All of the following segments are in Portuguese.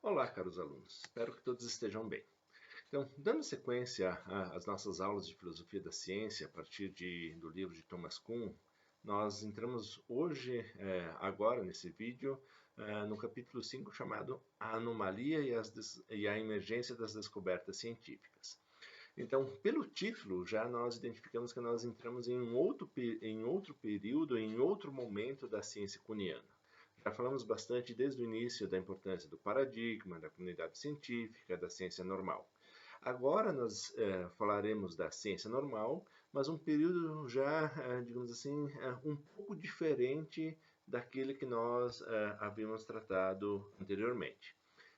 Olá, caros alunos. Espero que todos estejam bem. Então, dando sequência às nossas aulas de filosofia da ciência a partir do livro de Thomas Kuhn, nós entramos hoje, agora nesse vídeo, no capítulo 5 chamado A Anomalia e a Emergência das Descobertas Científicas. Então, pelo título, já nós identificamos que nós entramos em outro período, em outro momento da ciência kuhniana. Já falamos bastante desde o início da importância do paradigma, da comunidade científica, da ciência normal. Agora nós falaremos da ciência normal, mas um período já, digamos assim, um pouco diferente daquele que nós havíamos tratado anteriormente.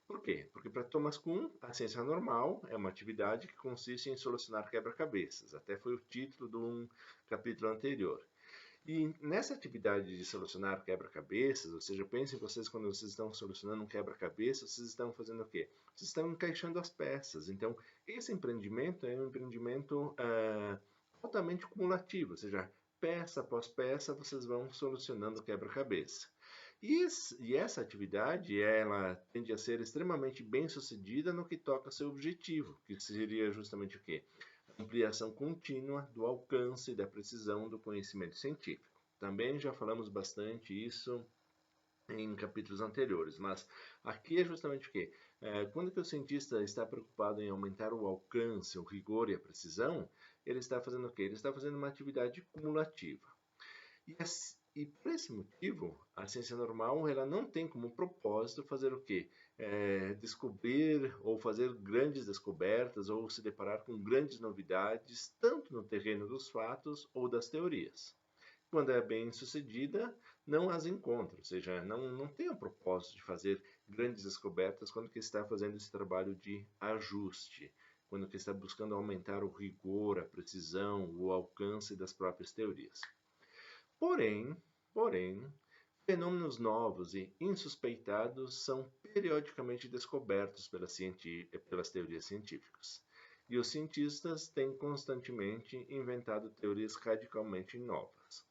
Por quê? Porque para Thomas Kuhn, a ciência normal é uma atividade que consiste em solucionar quebra-cabeças. Até foi o título de um capítulo anterior. E nessa atividade de solucionar quebra-cabeças, ou seja, pensem vocês quando vocês estão solucionando um quebra-cabeça, vocês estão fazendo o quê? Vocês estão encaixando as peças. Então, esse empreendimento é um empreendimento altamente cumulativo, ou seja, peça após peça vocês vão solucionando o quebra-cabeça. E essa atividade, ela tende a ser extremamente bem-sucedida no que toca ao seu objetivo, que seria justamente o quê? Ampliação contínua do alcance e da precisão do conhecimento científico. Também já falamos bastante isso em capítulos anteriores, mas aqui é justamente o quê? Quando que o cientista está preocupado em aumentar o alcance, o rigor e a precisão, ele está fazendo o quê? Ele está fazendo uma atividade cumulativa. E por esse motivo, a ciência normal ela não tem como propósito fazer o quê? Descobrir ou fazer grandes descobertas ou se deparar com grandes novidades, tanto no terreno dos fatos ou das teorias. Quando é bem sucedida, não as encontra, ou seja, não tem o propósito de fazer grandes descobertas quando que está fazendo esse trabalho de ajuste, quando que está buscando aumentar o rigor, a precisão, o alcance das próprias teorias. Porém, fenômenos novos e insuspeitados são periodicamente descobertos pelas teorias científicas. E os cientistas têm constantemente inventado teorias radicalmente novas.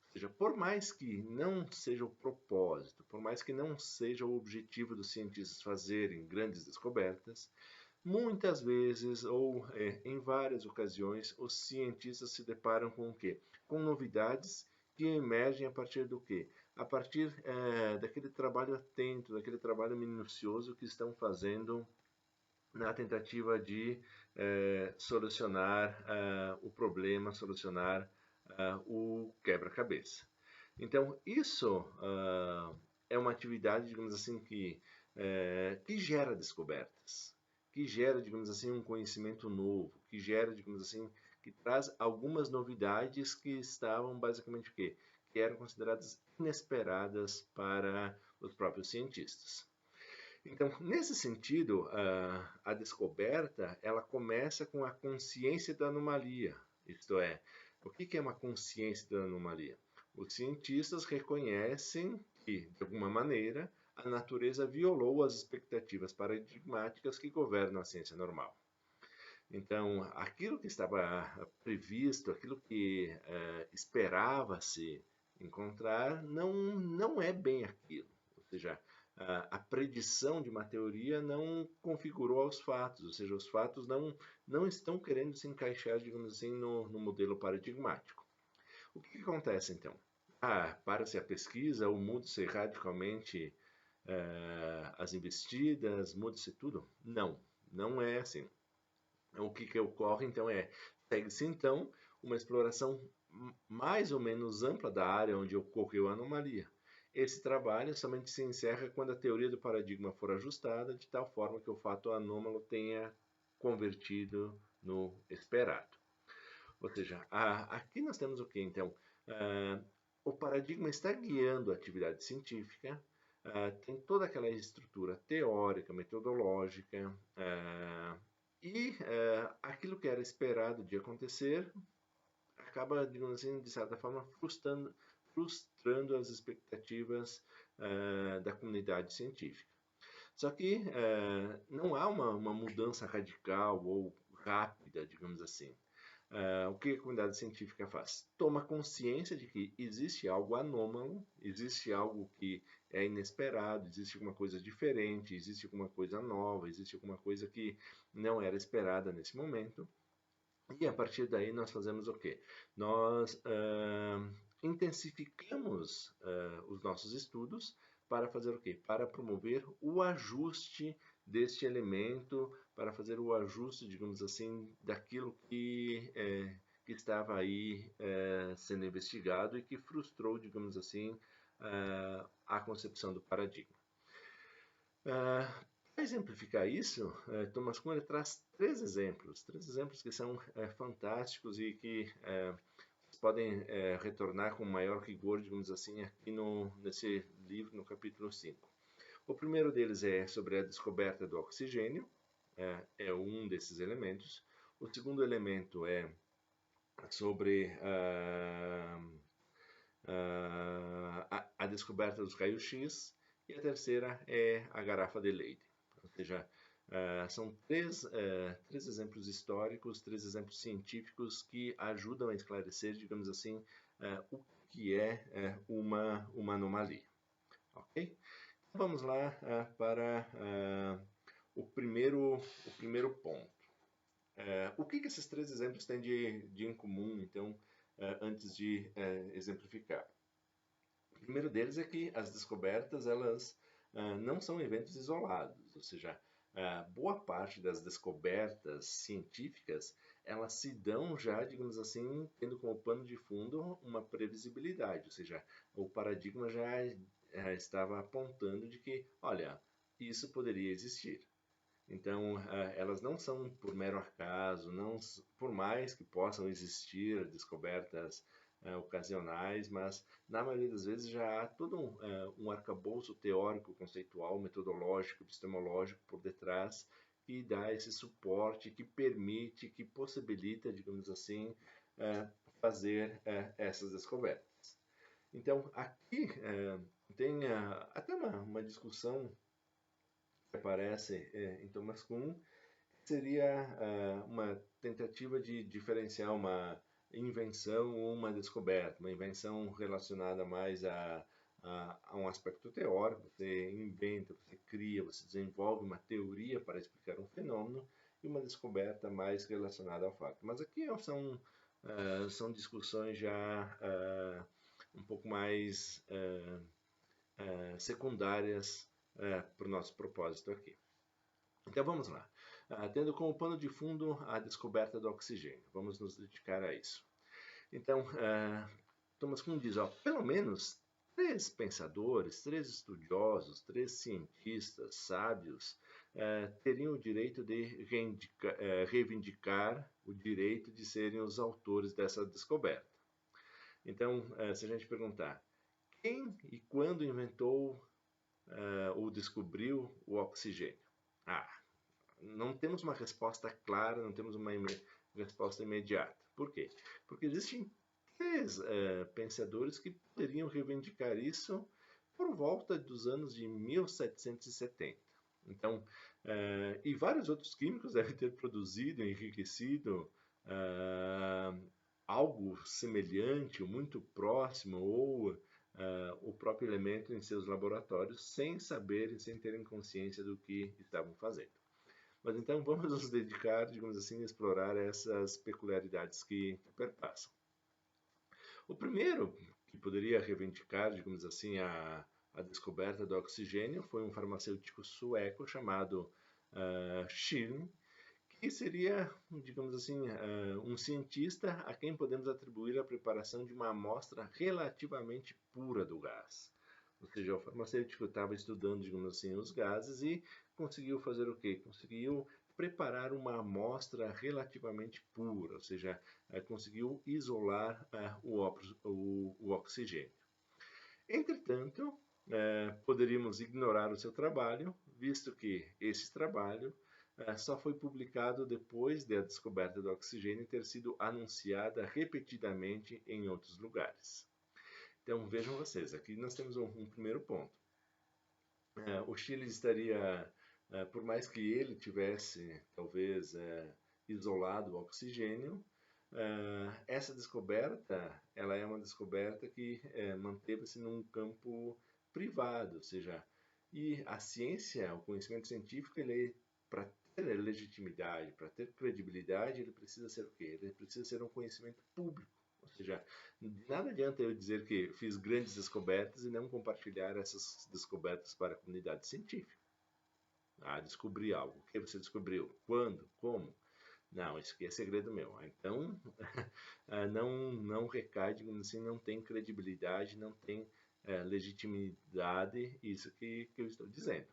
Ou seja, por mais que não seja o propósito, por mais que não seja o objetivo dos cientistas fazerem grandes descobertas, muitas vezes ou em várias ocasiões os cientistas se deparam com o quê? Com novidades que emergem a partir do quê? A partir daquele trabalho atento, daquele trabalho minucioso que estão fazendo na tentativa de solucionar o problema, solucionar o quebra-cabeça. Então, isso é uma atividade, digamos assim, que gera descobertas, que gera, digamos assim, um conhecimento novo, que gera, digamos assim, que traz algumas novidades que estavam basicamente o quê? Que eram consideradas inesperadas para os próprios cientistas. Então, nesse sentido, a descoberta ela começa com a consciência da anomalia, isto é, o que é uma consciência da anomalia? Os cientistas reconhecem que, de alguma maneira, a natureza violou as expectativas paradigmáticas que governam a ciência normal. Então, aquilo que estava previsto, aquilo que esperava-se encontrar, não é bem aquilo. Ou seja, a predição de uma teoria não configurou os fatos, ou seja, os fatos não estão querendo se encaixar, digamos assim, no modelo paradigmático. O que acontece então? Para-se a pesquisa ou muda-se radicalmente as investidas, muda-se tudo? Não é assim. O que ocorre então segue-se então uma exploração mais ou menos ampla da área onde ocorreu a anomalia. Esse trabalho somente se encerra quando a teoria do paradigma for ajustada de tal forma que o fato anômalo tenha convertido no esperado. Ou seja, aqui nós temos o que então? O paradigma está guiando a atividade científica, tem toda aquela estrutura teórica, metodológica, e aquilo que era esperado de acontecer acaba, digamos assim, de certa forma, frustrando as expectativas da comunidade científica. Só que não há uma mudança radical ou rápida, digamos assim. O que a comunidade científica faz? Toma consciência de que existe algo anômalo, existe algo que é inesperado, existe alguma coisa diferente, existe alguma coisa nova, existe alguma coisa que não era esperada nesse momento. E a partir daí nós fazemos o quê? Nós intensificamos os nossos estudos para fazer o quê? Para promover o ajuste deste elemento, para fazer o ajuste, digamos assim, daquilo que estava aí sendo investigado e que frustrou, digamos assim, a concepção do paradigma. Para exemplificar isso, Thomas Kuhn traz três exemplos que são fantásticos e que vocês podem retornar com maior rigor, digamos assim, aqui nesse livro, no capítulo 5. O primeiro deles é sobre a descoberta do oxigênio, é um desses elementos. O segundo elemento é sobre a descoberta dos raios-x, e a terceira é a garrafa de leite. Ou seja, são três exemplos históricos, três exemplos científicos que ajudam a esclarecer, digamos assim, o que é uma anomalia. Ok? Então, vamos lá para o primeiro ponto. O que esses três exemplos têm de em comum, então, antes de exemplificar? O primeiro deles é que as descobertas elas não são eventos isolados, ou seja, boa parte das descobertas científicas elas se dão já, digamos assim, tendo como pano de fundo uma previsibilidade, ou seja, o paradigma já estava apontando de que, olha, isso poderia existir. Então, elas não são por mero acaso, não, por mais que possam existir descobertas ocasionais, mas na maioria das vezes já há todo um arcabouço teórico, conceitual, metodológico, epistemológico por detrás que dá esse suporte, que permite, que possibilita, digamos assim, fazer essas descobertas. Então, aqui tem até uma discussão que aparece em Thomas Kuhn, seria uma tentativa de diferenciar uma invenção ou uma descoberta. Uma invenção relacionada mais a um aspecto teórico, você inventa, você cria, você desenvolve uma teoria para explicar um fenômeno, e uma descoberta mais relacionada ao fato. Mas aqui são discussões já um pouco mais secundárias para o nosso propósito aqui. Então vamos lá. Tendo como pano de fundo a descoberta do oxigênio. Vamos nos dedicar a isso. Então, Thomas Kuhn diz, pelo menos três pensadores, três estudiosos, três cientistas sábios teriam o direito de reivindicar o direito de serem os autores dessa descoberta. Então, se a gente perguntar, quem e quando inventou ou descobriu o oxigênio? Não temos uma resposta clara, não temos uma resposta imediata. Por quê? Porque existem três pensadores que poderiam reivindicar isso por volta dos anos de 1770. Então, e vários outros químicos devem ter produzido, enriquecido algo semelhante, ou muito próximo, ou o próprio elemento em seus laboratórios, sem saberem, sem terem consciência do que estavam fazendo. Mas então vamos nos dedicar, digamos assim, a explorar essas peculiaridades que perpassam. O primeiro que poderia reivindicar, digamos assim, a descoberta do oxigênio foi um farmacêutico sueco chamado Schilling, que seria, digamos assim, um cientista a quem podemos atribuir a preparação de uma amostra relativamente pura do gás. Ou seja, o farmacêutico estava estudando, digamos assim, os gases e conseguiu fazer o quê? Conseguiu preparar uma amostra relativamente pura, ou seja, conseguiu isolar o oxigênio. Entretanto, poderíamos ignorar o seu trabalho, visto que esse trabalho só foi publicado depois da descoberta do oxigênio ter sido anunciada repetidamente em outros lugares. Então vejam vocês, aqui nós temos um primeiro ponto. O Chile estaria, por mais que ele tivesse talvez isolado o oxigênio, essa descoberta ela é uma descoberta que manteve-se num campo privado, ou seja, e a ciência, o conhecimento científico, ele para ter legitimidade, para ter credibilidade, ele precisa ser o quê? Ele precisa ser um conhecimento público. Ou seja, de nada adianta eu dizer que fiz grandes descobertas e não compartilhar essas descobertas para a comunidade científica. Ah, descobri algo. O que você descobriu? Quando? Como? Não, isso aqui é segredo meu. Então, não recai, digamos assim, não tem credibilidade, não tem legitimidade, isso que eu estou dizendo.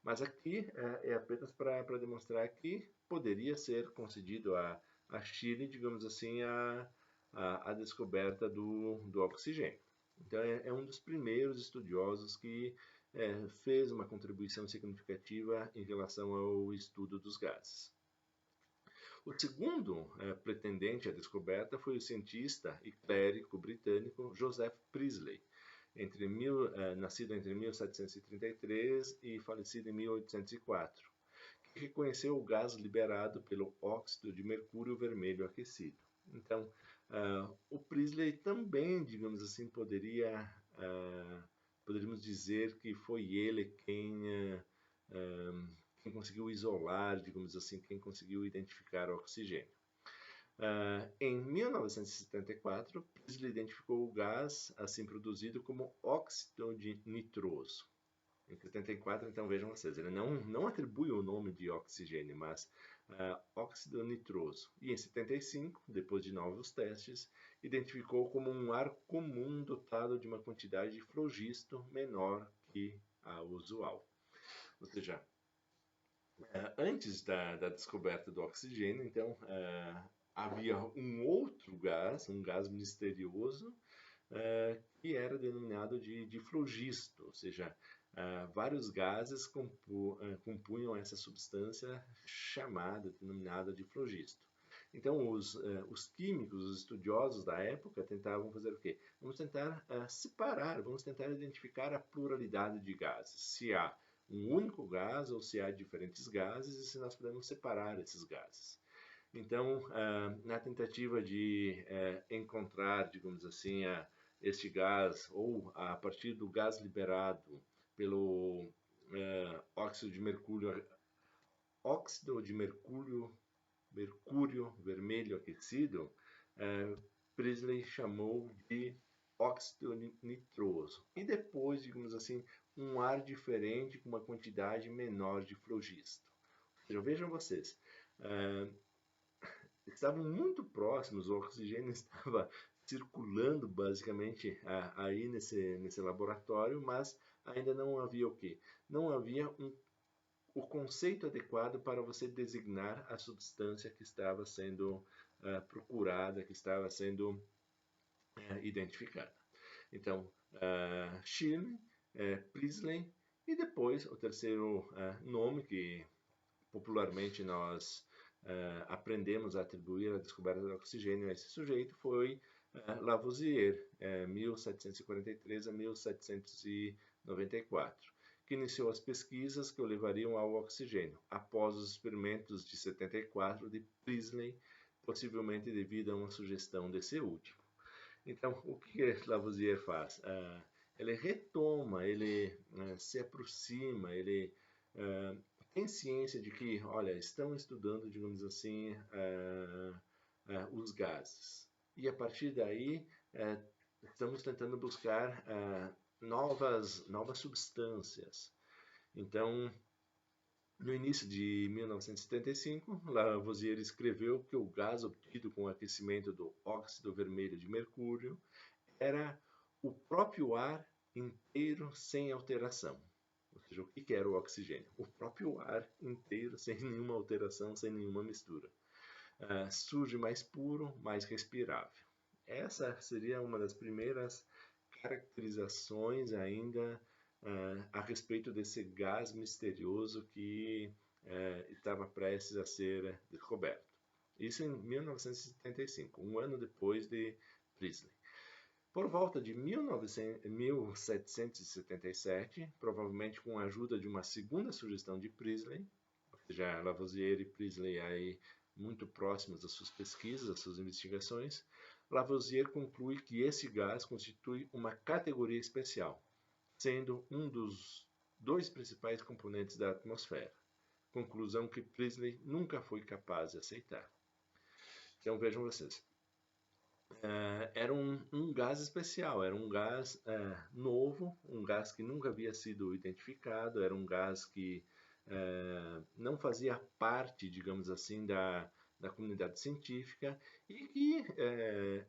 Mas aqui é apenas para demonstrar que poderia ser concedido a Chile, digamos assim, a descoberta do oxigênio. Então, é um dos primeiros estudiosos que fez uma contribuição significativa em relação ao estudo dos gases. O segundo pretendente à descoberta foi o cientista e clérigo britânico Joseph Priestley, nascido entre 1733 e falecido em 1804, que reconheceu o gás liberado pelo óxido de mercúrio vermelho aquecido. Então, o Priestley também, digamos assim, poderíamos dizer que foi ele quem conseguiu isolar, digamos assim, quem conseguiu identificar o oxigênio. Em 1974, Priestley identificou o gás assim produzido como óxido de nitroso. Em 74, então vejam vocês, ele não atribui o nome de oxigênio, mas óxido nitroso. E em 75, depois de novos testes, identificou como um ar comum dotado de uma quantidade de flogisto menor que a usual. Ou seja, antes da descoberta do oxigênio, então, havia um outro gás, um gás misterioso, que era denominado de flogisto, ou seja, vários gases compunham essa substância denominada de flogisto. Então, os químicos, os estudiosos da época tentavam fazer o quê? Vamos tentar separar, vamos tentar identificar a pluralidade de gases. Se há um único gás ou se há diferentes gases e se nós podemos separar esses gases. Então, na tentativa de encontrar, digamos assim, este gás ou a partir do gás liberado pelo óxido de mercúrio vermelho aquecido, Priestley chamou de óxido nitroso. E depois, digamos assim, um ar diferente com uma quantidade menor de flogisto. Então, vejam vocês, estavam muito próximos, o oxigênio estava circulando basicamente aí nesse laboratório, mas ainda não havia o quê? Não havia o conceito adequado para você designar a substância que estava sendo procurada, que estava sendo identificada. Então, Schirmer, Priestley e depois o terceiro nome que popularmente nós aprendemos a atribuir a descoberta do oxigênio a esse sujeito foi Lavoisier, 1743 a 1794, que iniciou as pesquisas que o levariam ao oxigênio, após os experimentos de 74 de Priestley, possivelmente devido a uma sugestão desse último. Então, o que Lavoisier faz? Ele retoma, ele se aproxima, ele tem ciência de que, olha, estão estudando, digamos assim, os gases. E a partir daí, estamos tentando buscar novas substâncias. Então, no início de 1975, Lavoisier escreveu que o gás obtido com o aquecimento do óxido vermelho de mercúrio era o próprio ar inteiro sem alteração. Ou seja, o que era o oxigênio? O próprio ar inteiro, sem nenhuma alteração, sem nenhuma mistura. Surge mais puro, mais respirável. Essa seria uma das primeiras caracterizações ainda a respeito desse gás misterioso que estava prestes a ser descoberto. Isso em 1975, um ano depois de Priestley. Por volta de 1777, provavelmente com a ajuda de uma segunda sugestão de Priestley, ou seja, Lavoisier e Priestley aí muito próximos das suas pesquisas, das suas investigações, Lavoisier conclui que esse gás constitui uma categoria especial, sendo um dos dois principais componentes da atmosfera, conclusão que Priestley nunca foi capaz de aceitar. Então vejam vocês, era um gás especial, era um gás novo, um gás que nunca havia sido identificado, era um gás que não fazia parte, digamos assim, da comunidade científica e que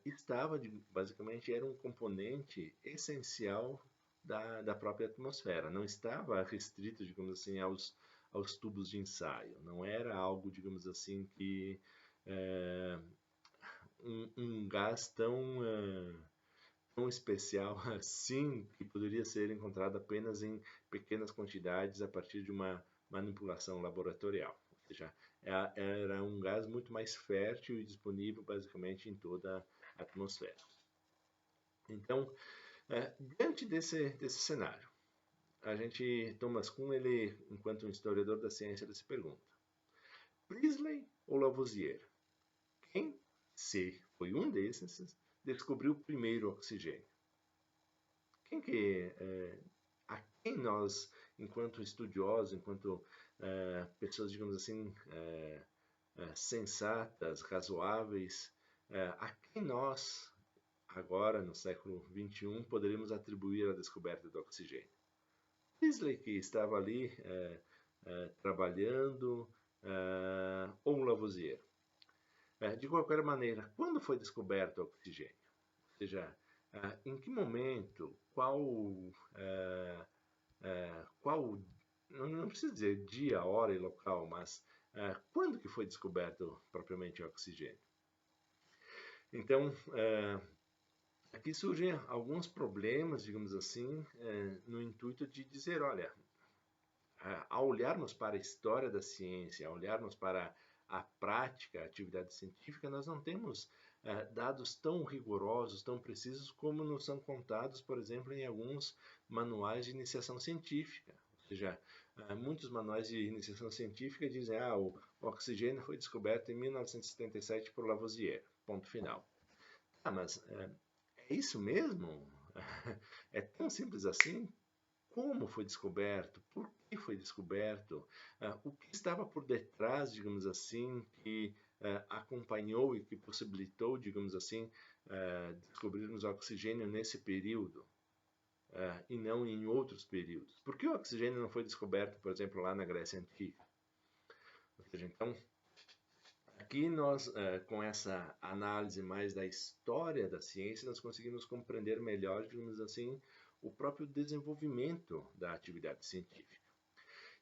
estava, basicamente, era um componente essencial da própria atmosfera, não estava restrito, digamos assim, aos tubos de ensaio, não era algo, digamos assim, que um gás tão especial assim, que poderia ser encontrado apenas em pequenas quantidades a partir de uma manipulação laboratorial. Ou seja, era um gás muito mais fértil e disponível basicamente em toda a atmosfera. Então, diante desse cenário, Thomas Kuhn, ele, enquanto um historiador da ciência, ele se pergunta: Priestley ou Lavoisier? Quem, se foi um desses, descobriu o primeiro oxigênio? A quem nós, enquanto estudiosos, enquanto pessoas, digamos assim, sensatas, razoáveis, a quem nós, agora no século XXI, poderíamos atribuir a descoberta do oxigênio? Priestley, que estava ali trabalhando, ou Lavoisier? De qualquer maneira, quando foi descoberto o oxigênio? Ou seja, em que momento, não preciso dizer dia, hora e local, mas quando que foi descoberto propriamente o oxigênio? Então, aqui surgem alguns problemas, digamos assim, no intuito de dizer, olha, ao olharmos para a história da ciência, ao olharmos para a prática, a atividade científica, nós não temos dados tão rigorosos, tão precisos como nos são contados, por exemplo, em alguns manuais de iniciação científica. Ou seja, muitos manuais de iniciação científica dizem que o oxigênio foi descoberto em 1977 por Lavoisier, ponto final. Mas é isso mesmo? É tão simples assim? Como foi descoberto? Por que foi descoberto? O que estava por detrás, digamos assim, que acompanhou e que possibilitou, digamos assim, descobrirmos o oxigênio nesse período e não em outros períodos? Por que o oxigênio não foi descoberto, por exemplo, lá na Grécia Antiga? Ou seja, então, aqui nós, com essa análise mais da história da ciência, nós conseguimos compreender melhor, digamos assim, o próprio desenvolvimento da atividade científica.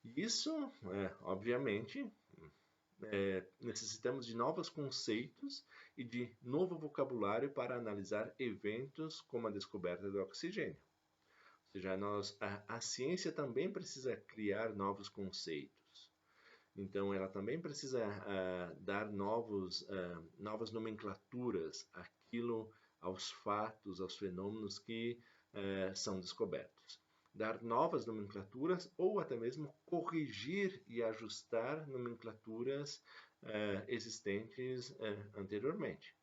E isso, obviamente, necessitamos de novos conceitos e de novo vocabulário para analisar eventos como a descoberta do oxigênio. Ou seja, a ciência também precisa criar novos conceitos. Então, ela também precisa dar novas nomenclaturas aos fatos, aos fenômenos que são descobertos. Dar novas nomenclaturas ou até mesmo corrigir e ajustar nomenclaturas existentes anteriormente.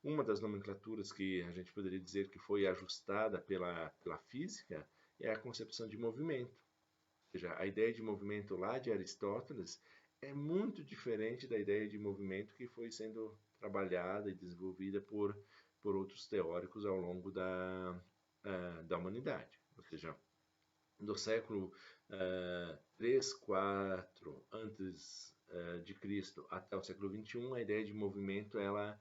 Uma das nomenclaturas que a gente poderia dizer que foi ajustada pela física é a concepção de movimento. Ou seja, a ideia de movimento lá de Aristóteles é muito diferente da ideia de movimento que foi sendo trabalhada e desenvolvida por outros teóricos ao longo da humanidade. Ou seja, do século 3, 4 antes de Cristo até o século 21, a ideia de movimento ela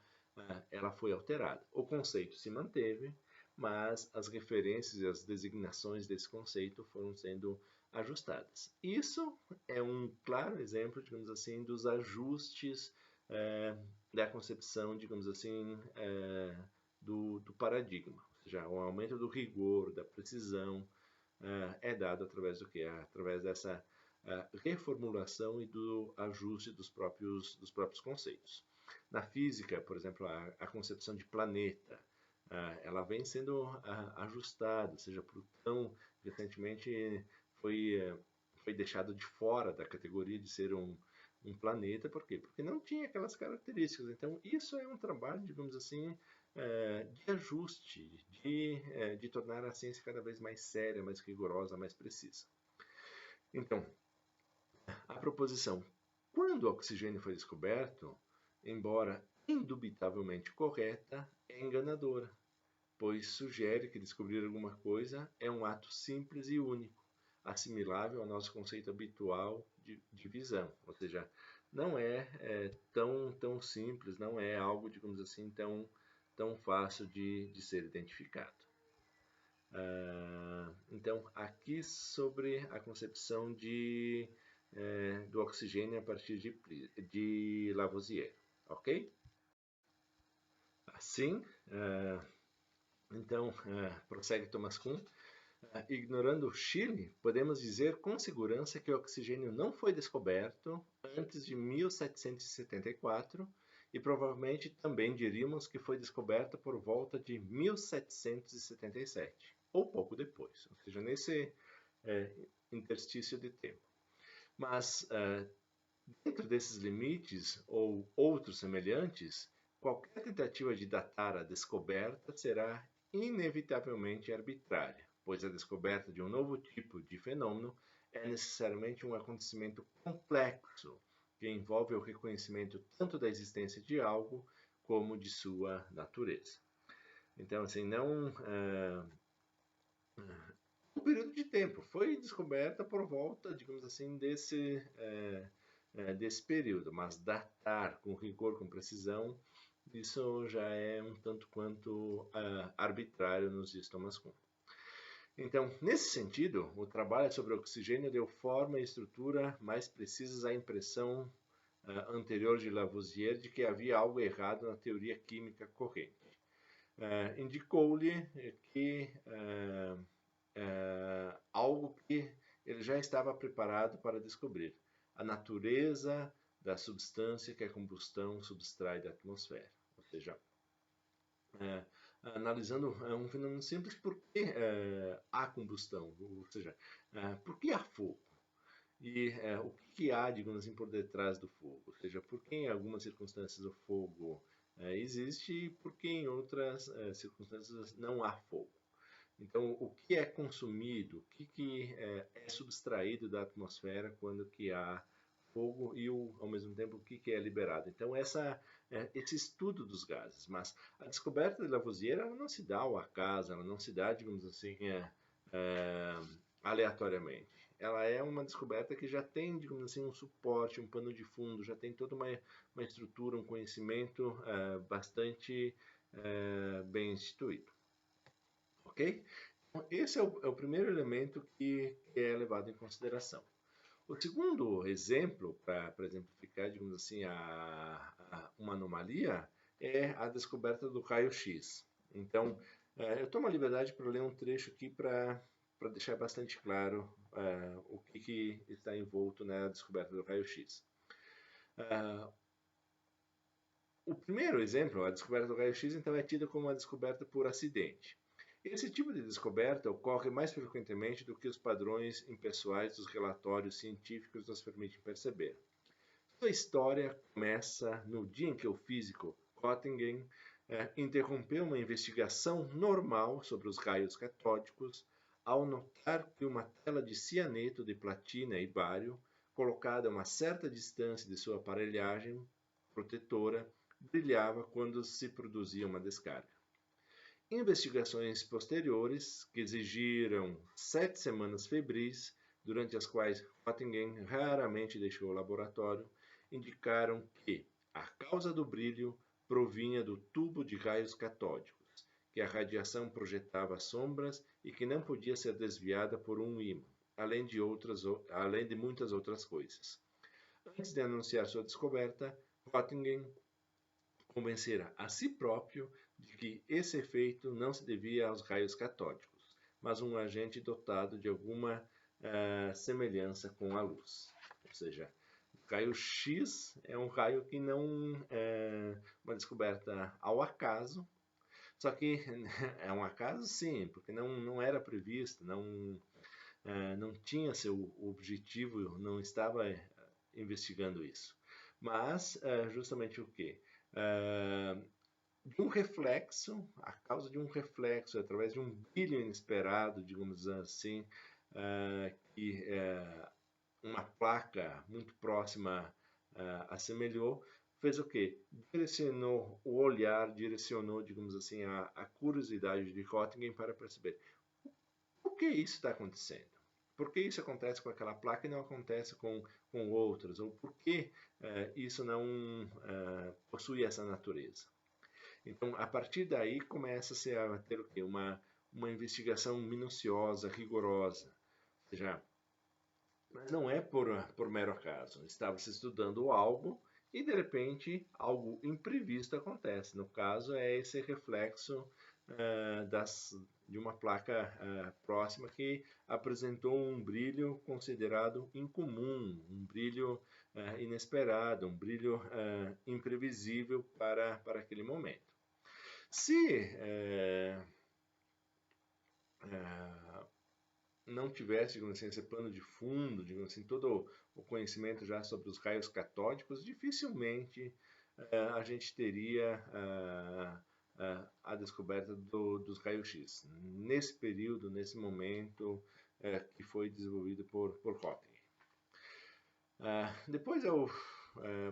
foi alterada. O conceito se manteve, mas as referências e as designações desse conceito foram sendo ajustadas. Isso é um claro exemplo, digamos assim, dos ajustes da concepção, digamos assim, do paradigma. Ou seja, o aumento do rigor, da precisão, é dado através do que? Através dessa reformulação e do ajuste dos próprios conceitos. Na física, por exemplo, a concepção de planeta, ela vem sendo ajustada, ou seja, Plutão recentemente foi deixado de fora da categoria de ser um planeta, por quê? Porque não tinha aquelas características. Então, isso é um trabalho, digamos assim, de ajuste, de tornar a ciência cada vez mais séria, mais rigorosa, mais precisa. Então, a proposição quando o oxigênio foi descoberto, embora indubitavelmente correta, é enganadora, pois sugere que descobrir alguma coisa é um ato simples e único, assimilável ao nosso conceito habitual de visão, ou seja, não é tão simples, não é algo, digamos assim, tão fácil de ser identificado. Então, aqui sobre a concepção do oxigênio a partir de Lavoisier, ok? Assim, então, prossegue Thomas Kuhn. Ignorando o Chile, podemos dizer com segurança que o oxigênio não foi descoberto antes de 1774 e provavelmente também diríamos que foi descoberto por volta de 1777, ou pouco depois, ou seja, nesse interstício de tempo. Mas, dentro desses limites ou outros semelhantes, qualquer tentativa de datar a descoberta será inevitavelmente arbitrária, pois a descoberta de um novo tipo de fenômeno é necessariamente um acontecimento complexo que envolve o reconhecimento tanto da existência de algo como de sua natureza. Então, assim, não um período de tempo foi descoberta por volta, digamos assim, desse período, mas datar com rigor, com precisão, isso já é um tanto quanto arbitrário, nos diz Thomas Kuhn. Então, nesse sentido, o trabalho sobre o oxigênio deu forma e estrutura mais precisas à impressão anterior de Lavoisier de que havia algo errado na teoria química corrente. Indicou-lhe que algo que ele já estava preparado para descobrir: a natureza da substância que a combustão subtrai da atmosfera. Ou seja, analisando um fenômeno simples, por que há combustão? Ou seja, por que há fogo? E o que há, digamos assim, por detrás do fogo? Ou seja, por que em algumas circunstâncias o fogo existe e por que em outras circunstâncias não há fogo? Então, o que é consumido, o que é subtraído da atmosfera quando que há fogo e, ao mesmo tempo, o que é liberado. Então, esse estudo dos gases. Mas a descoberta de Lavoisier ela não se dá ao acaso, ela não se dá, digamos assim, aleatoriamente. Ela é uma descoberta que já tem, digamos assim, um suporte, um pano de fundo, já tem toda uma estrutura, um conhecimento bastante bem instituído. Ok? Então, esse é o primeiro elemento que é levado em consideração. O segundo exemplo, para exemplificar, digamos assim, uma anomalia, é a descoberta do raio-x. Então, eu tomo a liberdade para ler um trecho aqui para deixar bastante claro o que está envolto na descoberta do raio-x. O primeiro exemplo, a descoberta do raio-x, então, é tida como uma descoberta por acidente. Esse tipo de descoberta ocorre mais frequentemente do que os padrões impessoais dos relatórios científicos nos permitem perceber. Sua história começa no dia em que o físico Göttingen interrompeu uma investigação normal sobre os raios catódicos ao notar que uma tela de cianeto de platina e bário, colocada a uma certa distância de sua aparelhagem protetora, brilhava quando se produzia uma descarga. Investigações posteriores, que exigiram 7 semanas febris, durante as quais Göttingen raramente deixou o laboratório, indicaram que a causa do brilho provinha do tubo de raios catódicos, que a radiação projetava sombras e que não podia ser desviada por um ímã, além de muitas outras coisas. Antes de anunciar sua descoberta, Göttingen convencera a si próprio de que esse efeito não se devia aos raios catódicos, mas um agente dotado de alguma semelhança com a luz. Ou seja, o raio X é um raio que não é uma descoberta ao acaso, só que é um acaso sim, porque não era previsto, não tinha seu objetivo, não estava investigando isso. Mas justamente o que? de um reflexo, a causa de um reflexo, através de um brilho inesperado, digamos assim, que uma placa muito próxima assemelhou, fez o quê? Direcionou o olhar, direcionou, digamos assim, a curiosidade de Röntgen para perceber por que isso está acontecendo. Por que isso acontece com aquela placa e não acontece com outras? Ou por que isso não possui essa natureza? Então, a partir daí, começa-se a ter o quê? Uma investigação minuciosa, rigorosa. Ou seja, não é por mero acaso. Estava se estudando algo e, de repente, algo imprevisto acontece. No caso, é esse reflexo de uma placa próxima que apresentou um brilho considerado incomum, um brilho inesperado, um brilho imprevisível para aquele momento. Se não tivesse, digamos assim, esse plano de fundo, digamos assim, todo o conhecimento já sobre os raios catódicos, dificilmente a gente teria a descoberta dos raios-x. Nesse período, nesse momento que foi desenvolvido por Hawking. Depois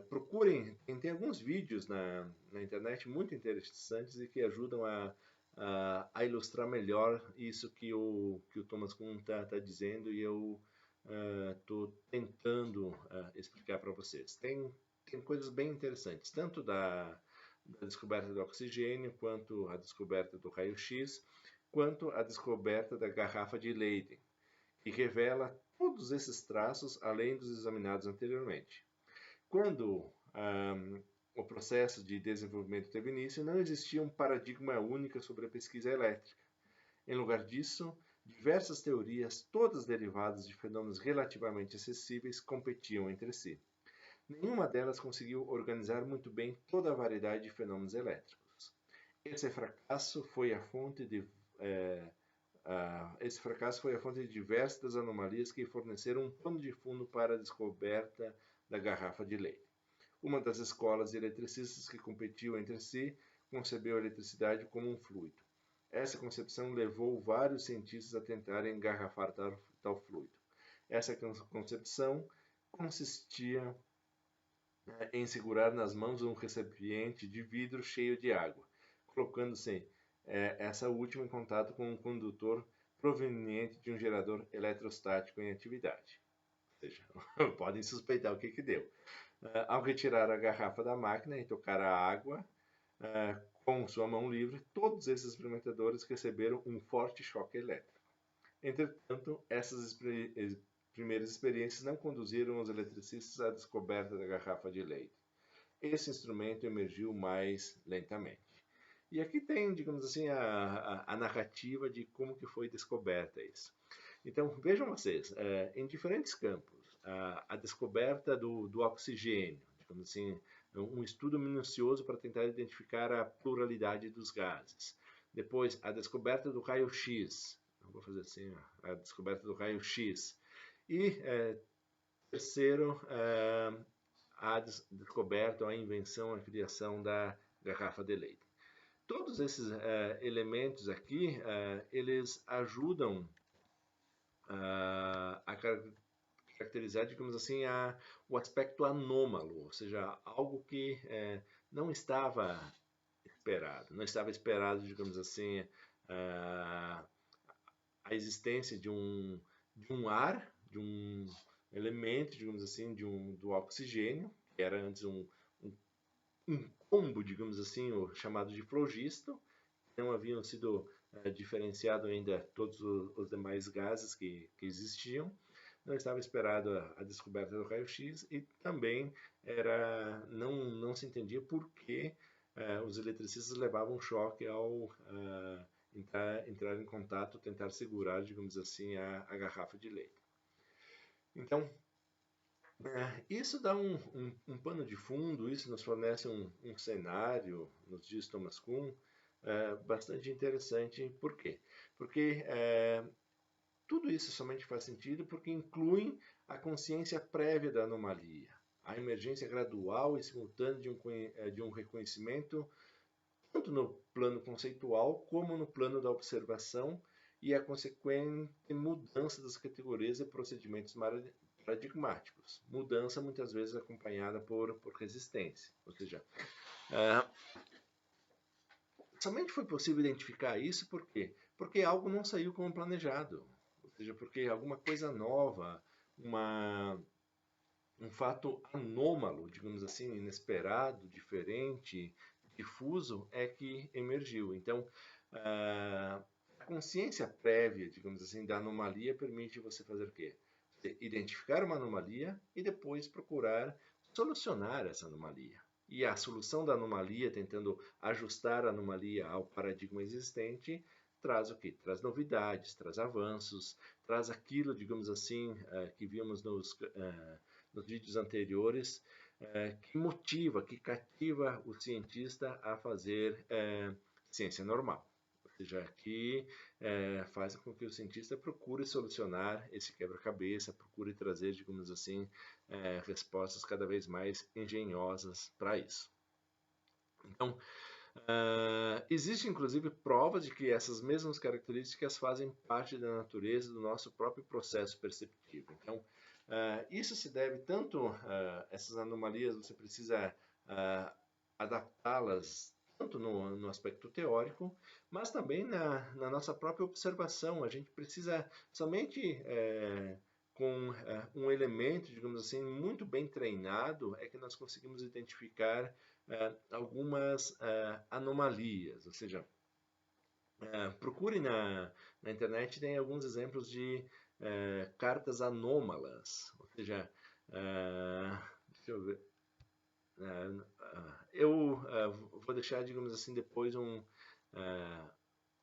procurem, tem alguns vídeos na internet muito interessantes e que ajudam a ilustrar melhor isso que o Thomas Kuhn está dizendo e eu estou tentando explicar para vocês. Tem coisas bem interessantes, tanto da descoberta do oxigênio, quanto a descoberta do raio-x, quanto a descoberta da garrafa de Leyden, que revela todos esses traços além dos examinados anteriormente. Quando o processo de desenvolvimento teve início, não existia um paradigma único sobre a pesquisa elétrica. Em lugar disso, diversas teorias, todas derivadas de fenômenos relativamente acessíveis, competiam entre si. Nenhuma delas conseguiu organizar muito bem toda a variedade de fenômenos elétricos. Esse fracasso foi a fonte de diversas anomalias que forneceram um pano de fundo para a descoberta da garrafa de Leyden. Uma das escolas de eletricistas que competiu entre si concebeu a eletricidade como um fluido. Essa concepção levou vários cientistas a tentarem engarrafar tal fluido. Essa concepção consistia em segurar nas mãos um recipiente de vidro cheio de água, colocando-se essa última em contato com um condutor proveniente de um gerador eletrostático em atividade. Ou seja, podem suspeitar o que deu. Ao retirar a garrafa da máquina e tocar a água com sua mão livre, todos esses experimentadores receberam um forte choque elétrico. Entretanto, essas primeiras experiências não conduziram os eletricistas à descoberta da garrafa de Leyden. Esse instrumento emergiu mais lentamente. E aqui tem, digamos assim, a narrativa de como que foi descoberta isso. Então, vejam vocês, em diferentes campos, a descoberta do oxigênio, digamos assim, um estudo minucioso para tentar identificar a pluralidade dos gases. Depois, a descoberta do raio-x, vou fazer assim, a descoberta do raio-x. E, terceiro, a descoberta, a invenção, a criação da garrafa de Leyden. Todos esses elementos aqui, eles ajudam a caracterizar, digamos assim, o aspecto anômalo, ou seja, algo que não estava esperado, digamos assim, a existência de um ar, de um elemento, digamos assim, do oxigênio, que era antes um combo, digamos assim, chamado de flogisto, não haviam sido diferenciados ainda todos os demais gases que existiam. Não estava esperado a descoberta do raio-x e também não se entendia por que os eletricistas levavam choque ao entrar em contato, tentar segurar, digamos assim, a garrafa de Leyden. Então, isso dá um pano de fundo, isso nos fornece um cenário, nos diz Thomas Kuhn, bastante interessante. Por quê? Porque tudo isso somente faz sentido porque inclui a consciência prévia da anomalia, a emergência gradual e simultânea de um reconhecimento tanto no plano conceitual como no plano da observação e a consequente mudança das categorias e procedimentos paradigmáticos. Mudança muitas vezes acompanhada por resistência, ou seja, somente foi possível identificar isso por quê? Porque algo não saiu como planejado, ou seja, porque alguma coisa nova, um fato anômalo, digamos assim, inesperado, diferente, difuso, é que emergiu. Então, a consciência prévia, digamos assim, da anomalia permite você fazer o quê? Identificar uma anomalia e depois procurar solucionar essa anomalia. E a solução da anomalia, tentando ajustar a anomalia ao paradigma existente, traz o quê? Traz novidades, traz avanços, traz aquilo, digamos assim, que vimos nos vídeos anteriores, que motiva, que cativa o cientista a fazer ciência normal. Ou seja, que faz com que o cientista procure solucionar esse quebra-cabeça, procure trazer, digamos assim, respostas cada vez mais engenhosas para isso. Então, existe inclusive prova de que essas mesmas características fazem parte da natureza do nosso próprio processo perceptivo. Então, isso se deve tanto essas anomalias, você precisa adaptá-las tanto no aspecto teórico, mas também na nossa própria observação. A gente precisa somente com um elemento, digamos assim, muito bem treinado, é que nós conseguimos identificar algumas anomalias. Ou seja, procure na internet, tem alguns exemplos de cartas anômalas. Ou seja, deixa eu ver. Eu vou deixar, digamos assim, depois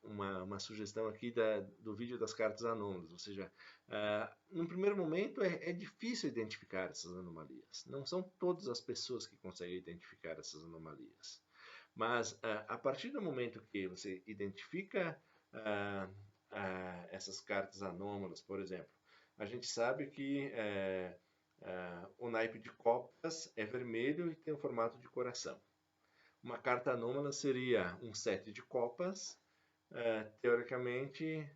uma sugestão aqui do vídeo das cartas anômalas. Ou seja, num primeiro momento é difícil identificar essas anomalias. Não são todas as pessoas que conseguem identificar essas anomalias. Mas a partir do momento que você identifica essas cartas anômalas, por exemplo, a gente sabe que o naipe de copas é vermelho e tem o formato de coração. Uma carta anômala seria um 7 de copas, teoricamente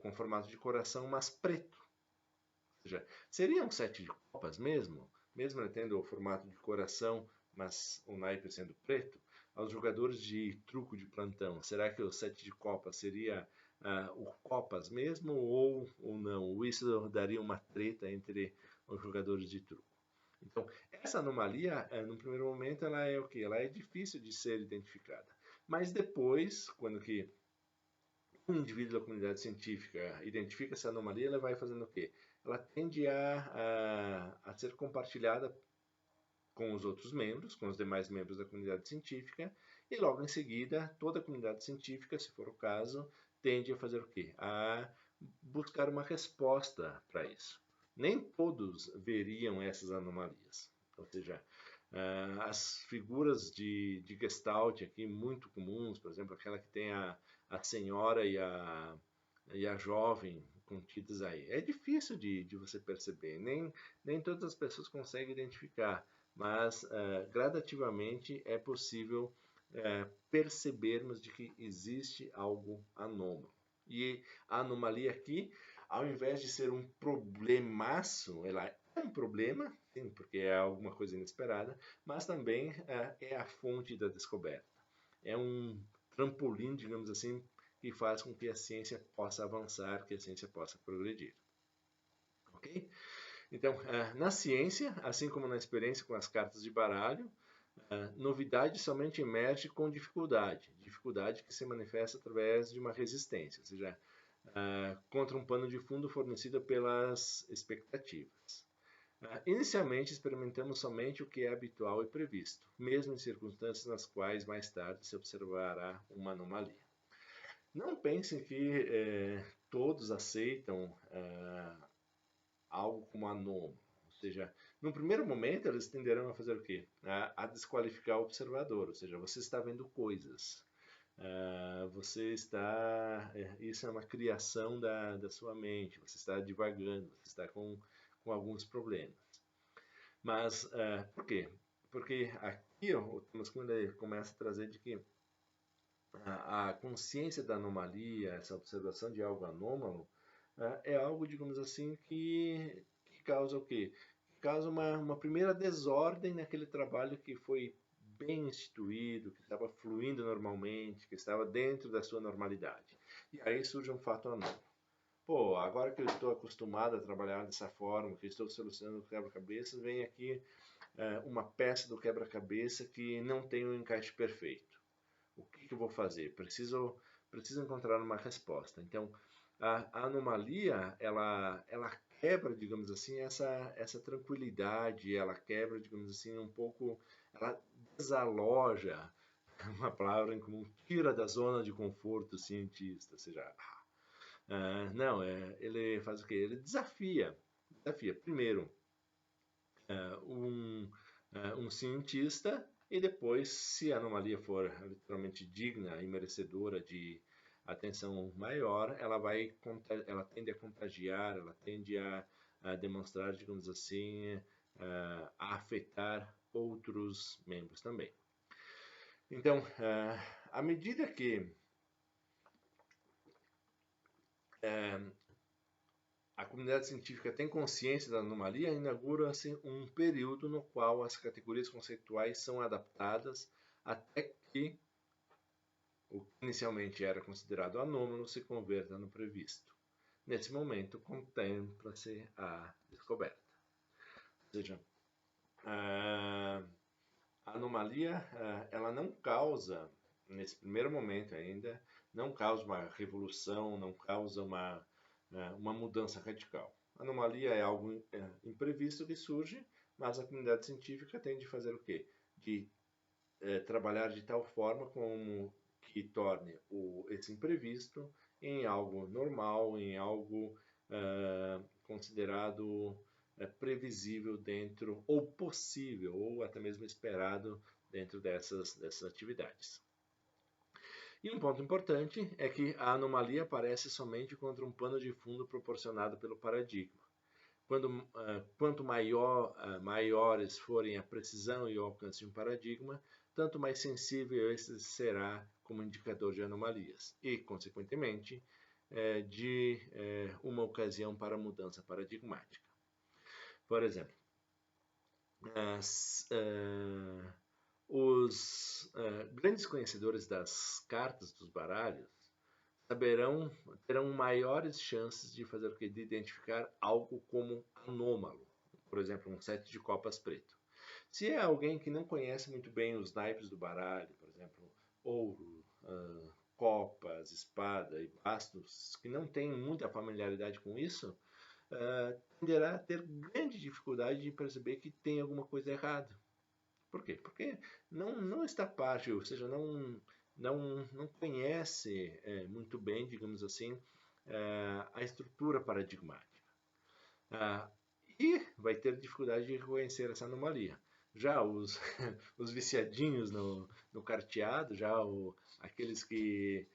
com formato de coração, mas preto. Ou seja, seria um 7 de copas mesmo ele tendo o formato de coração, mas o naipe sendo preto? Aos jogadores de truco de plantão, será que o 7 de copas seria o copas mesmo ou não? Isso daria uma treta entre os jogadores de truco. Então, essa anomalia, no primeiro momento, ela é o quê? Ela é difícil de ser identificada. Mas depois, quando que um indivíduo da comunidade científica identifica essa anomalia, ela vai fazendo o quê? Ela tende a ser compartilhada com os outros membros, com os demais membros da comunidade científica, e logo em seguida, toda a comunidade científica, se for o caso, tende a fazer o quê? A buscar uma resposta para isso. Nem todos veriam essas anomalias. Ou seja, as figuras de Gestalt aqui muito comuns, por exemplo, aquela que tem a senhora e a jovem contidas aí. É difícil de você perceber, nem todas as pessoas conseguem identificar, mas gradativamente é possível percebermos de que existe algo anômalo. E a anomalia aqui, ao invés de ser um problemaço, ela é um problema, sim, porque é alguma coisa inesperada, mas também é a fonte da descoberta. É um trampolim, digamos assim, que faz com que a ciência possa avançar, que a ciência possa progredir. Ok? Então, na ciência, assim como na experiência com as cartas de baralho, novidade somente emerge com dificuldade. Dificuldade que se manifesta através de uma resistência, ou seja, contra um pano de fundo fornecido pelas expectativas. Inicialmente, experimentamos somente o que é habitual e previsto, mesmo em circunstâncias nas quais mais tarde se observará uma anomalia. Não pensem que todos aceitam algo como anômalo. Ou seja, no primeiro momento eles tenderão a fazer o quê? A desqualificar o observador, ou seja, você está vendo coisas. Você está... isso é uma criação da sua mente, você está divagando, você está com alguns problemas. Mas por quê? Porque aqui o Thomas Kuhn começa a trazer de que a consciência da anomalia, essa observação de algo anômalo, é algo, digamos assim, que causa o quê? Causa uma primeira desordem naquele trabalho que foi bem instituído, que estava fluindo normalmente, que estava dentro da sua normalidade. E aí surge um fato anômalo. Pô, agora que eu estou acostumado a trabalhar dessa forma, que estou solucionando o quebra-cabeças, vem aqui uma peça do quebra-cabeça que não tem um encaixe perfeito. O que eu vou fazer? Preciso encontrar uma resposta. Então, a anomalia, ela quebra, digamos assim, essa tranquilidade, ela quebra, digamos assim, um pouco, ela desaloja, uma palavra em comum, tira da zona de conforto o cientista, ou seja, não, ele faz o quê? Ele desafia primeiro um cientista e depois, se a anomalia for literalmente digna e merecedora de atenção maior, ela tende a contagiar, ela tende a demonstrar, digamos assim, a afetar outros membros também. Então, à medida que a comunidade científica tem consciência da anomalia, inaugura-se um período no qual as categorias conceituais são adaptadas até que o que inicialmente era considerado anômalo se converta no previsto. Nesse momento, contempla-se a descoberta. Ou seja, a anomalia ela não causa, nesse primeiro momento ainda, não causa uma revolução, não causa uma mudança radical. A anomalia é algo imprevisto que surge, mas a comunidade científica tem de fazer o quê? De trabalhar de tal forma como que torne esse imprevisto em algo normal, em algo considerado previsível dentro, ou possível, ou até mesmo esperado dentro dessas atividades. E um ponto importante é que a anomalia aparece somente contra um pano de fundo proporcionado pelo paradigma. Quanto maiores forem a precisão e o alcance de um paradigma, tanto mais sensível esse será como indicador de anomalias e, consequentemente, de uma ocasião para mudança paradigmática. Por exemplo, os grandes conhecedores das cartas dos baralhos terão maiores chances de fazer o que? De identificar algo como anômalo. Por exemplo, um set de copas preto. Se é alguém que não conhece muito bem os naipes do baralho, por exemplo, ouro, copas, espada e bastos, que não tem muita familiaridade com isso, tenderá a ter grande dificuldade de perceber que tem alguma coisa errada. Por quê? Porque não está parte, ou seja, não conhece muito bem, digamos assim, a estrutura paradigmática. E vai ter dificuldade de reconhecer essa anomalia. Já os, os viciadinhos no carteado, aqueles que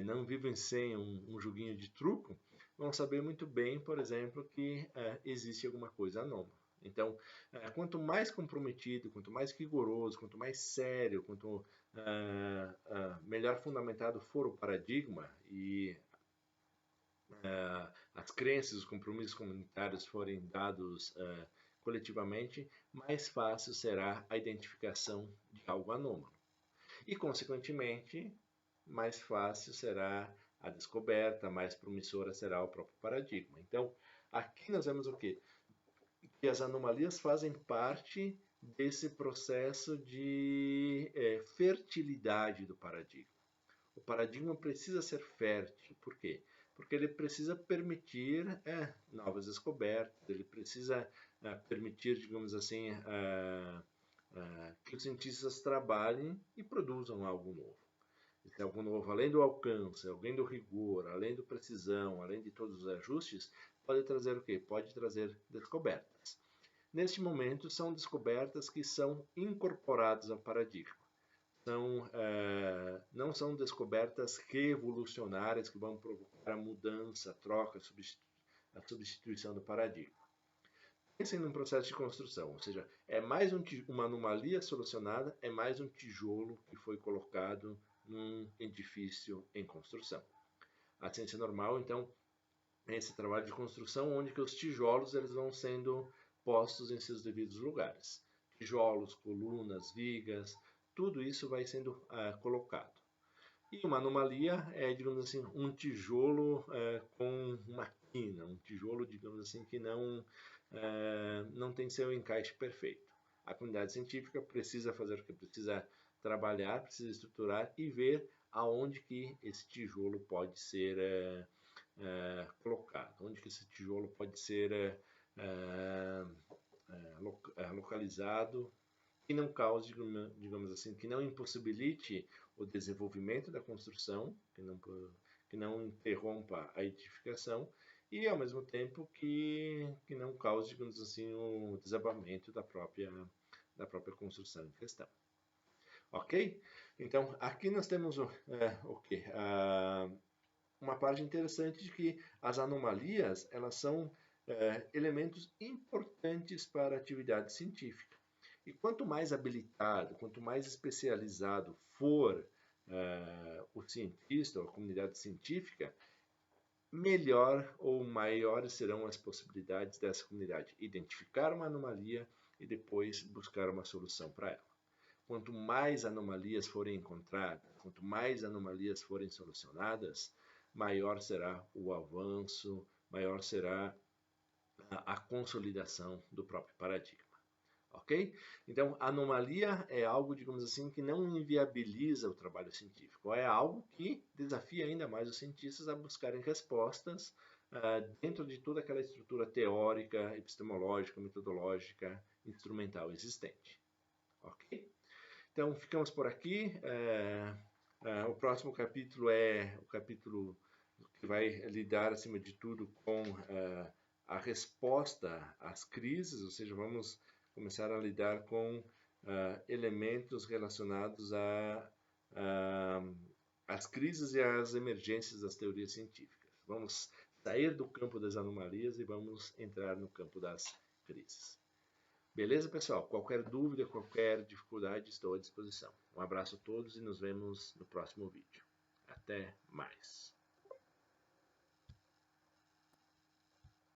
não vivem sem um joguinho de truco, vão saber muito bem, por exemplo, que existe alguma coisa anômala. Então, quanto mais comprometido, quanto mais rigoroso, quanto mais sério, quanto melhor fundamentado for o paradigma e as crenças, os compromissos comunitários forem dados coletivamente, mais fácil será a identificação de algo anômalo. E, consequentemente, mais fácil será a descoberta, mais promissora será o próprio paradigma. Então, aqui nós vemos o quê? Que as anomalias fazem parte desse processo de fertilidade do paradigma. O paradigma precisa ser fértil. Por quê? Porque ele precisa permitir novas descobertas, ele precisa permitir, digamos assim, que os cientistas trabalhem e produzam algo novo. Esse algo novo, além do alcance, além do rigor, além da precisão, além de todos os ajustes, pode trazer o quê? Pode trazer descobertas. Neste momento, são descobertas que são incorporadas ao paradigma. Não são descobertas revolucionárias que vão provocar a mudança, a troca, a substituição do paradigma. Pensem num processo de construção, ou seja, é mais uma anomalia solucionada, é mais um tijolo que foi colocado num edifício em construção. A ciência normal, então, é esse trabalho de construção onde que os tijolos eles vão sendo postos em seus devidos lugares. Tijolos, colunas, vigas, tudo isso vai sendo colocado. E uma anomalia é, digamos assim, um tijolo com uma quina, um tijolo, digamos assim, que não tem seu encaixe perfeito. A comunidade científica precisa fazer o que precisa trabalhar, precisa estruturar e ver aonde que esse tijolo pode ser colocado, onde que esse tijolo pode ser localizado que não cause, digamos assim, que não impossibilite o desenvolvimento da construção, que não interrompa a edificação e, ao mesmo tempo, que não cause, digamos assim, o desabamento da própria construção em questão. Ok? Então, aqui nós temos o quê? Uma parte interessante de que as anomalias, elas são elementos importantes para a atividade científica. E quanto mais habilitado, quanto mais especializado for o cientista ou a comunidade científica, melhor ou maiores serão as possibilidades dessa comunidade identificar uma anomalia e depois buscar uma solução para ela. Quanto mais anomalias forem encontradas, quanto mais anomalias forem solucionadas, maior será o avanço, maior será a consolidação do próprio paradigma. Ok? Então, anomalia é algo, digamos assim, que não inviabiliza o trabalho científico, é algo que desafia ainda mais os cientistas a buscarem respostas dentro de toda aquela estrutura teórica, epistemológica, metodológica, instrumental existente. Ok? Então, ficamos por aqui. O próximo capítulo é o capítulo que vai lidar, acima de tudo, com a resposta às crises, ou seja, vamos começar a lidar com elementos relacionados às crises e às emergências das teorias científicas. Vamos sair do campo das anomalias e vamos entrar no campo das crises. Beleza, pessoal? Qualquer dúvida, qualquer dificuldade, estou à disposição. Um abraço a todos e nos vemos no próximo vídeo. Até mais!